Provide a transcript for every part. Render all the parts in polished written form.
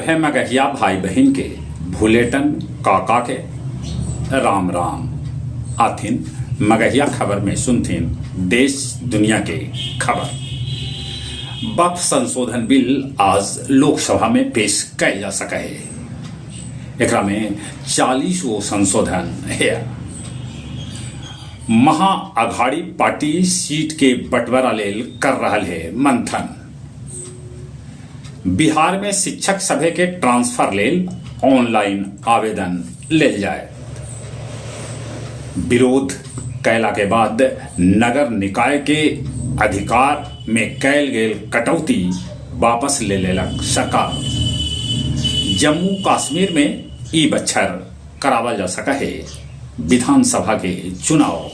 सभे मगहिया भाई बहन के भूलेटन काका के राम राम आथिन। मगहिया खबर में सुनथिन देश दुनिया के खबर। वक्फ संशोधन बिल आज लोकसभा में पेश किया जा सका है। एकरा में 40 गो संशोधन है। महाअघाड़ी पार्टी सीट के बंटवारा लेल कर रहा है मंथन। बिहार में शिक्षक सभे के ट्रांसफर लेल ऑनलाइन आवेदन लेल जाए। विरोध कैला के बाद नगर निकाय के अधिकार में कैल गेल कटौती वापस ले लेलक सरकार। जम्मू कश्मीर में ई बच्छर करावल जा सका है। विधानसभा के चुनाव।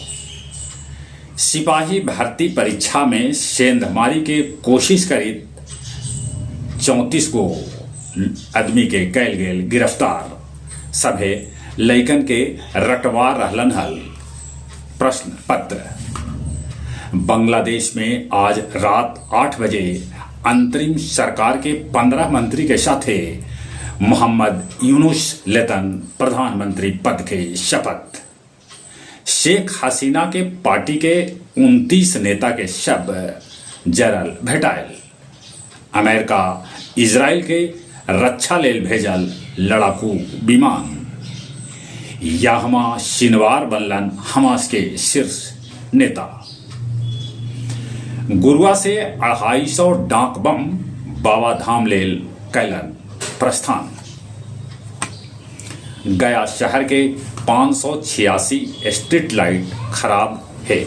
सिपाही भर्ती परीक्षा में सेंधमारी के कोशिश करी 34 गो आदमी के कैल गेल गिरफ्तार। सभे लैकन के रटवा रहलन हल। प्रश्न पत्र। बांग्लादेश में आज रात 8 बजे अंतरिम सरकार के 15 मंत्री के साथ मोहम्मद यूनुस लेतन प्रधानमंत्री पद के शपथ। शेख हसीना के पार्टी के 29 नेता के शव जरल भेटायल। अमेरिका इजराइल के रक्षा लेल भेजल लड़ाकू विमान। याहमा सिनवार बनलन हमास के शीर्ष नेता। गुरुआ से 250 डाक बम बाबा धाम लेल कैलन प्रस्थान। गया शहर के 586 स्ट्रीट लाइट खराब है।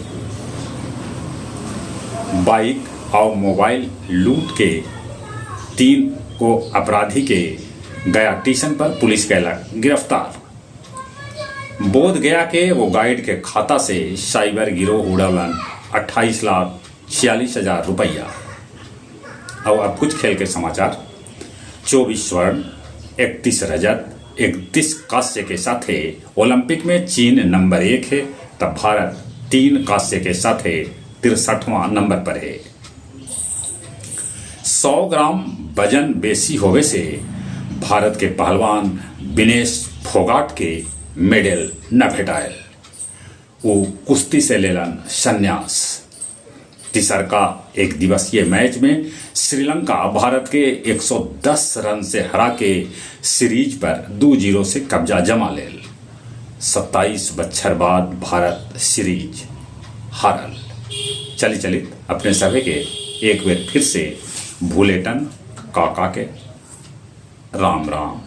बाइक और मोबाइल लूट के 3 को अपराधी के गया स्टेशन पर पुलिस कैलक गिरफ्तार। बोध गया के वो गाइड के खाता से साइबर गिरोह उड़ालन 28,46,000 रुपया। और अब कुछ खेल के समाचार। 24 स्वर्ण, 31 रजत, 31 कांस्य के साथ ओलंपिक में चीन नंबर 1 है, तब भारत 3 कांस्य के साथ 63वां नंबर पर है। 100 ग्राम वजन बेसी होवे से भारत के पहलवान विनेश फोगाट के मेडल न भेटायल। वो कुश्ती से लेलन संन्यास। तीसरका एक दिवसीय मैच में श्रीलंका भारत के 110 रन से हरा के सीरीज पर 2-0 से कब्जा जमा लेल। 27 बच्छर बाद भारत सीरीज हारल। चलित अपने सभी के एक बार फिर से भूलेटन काका के राम राम।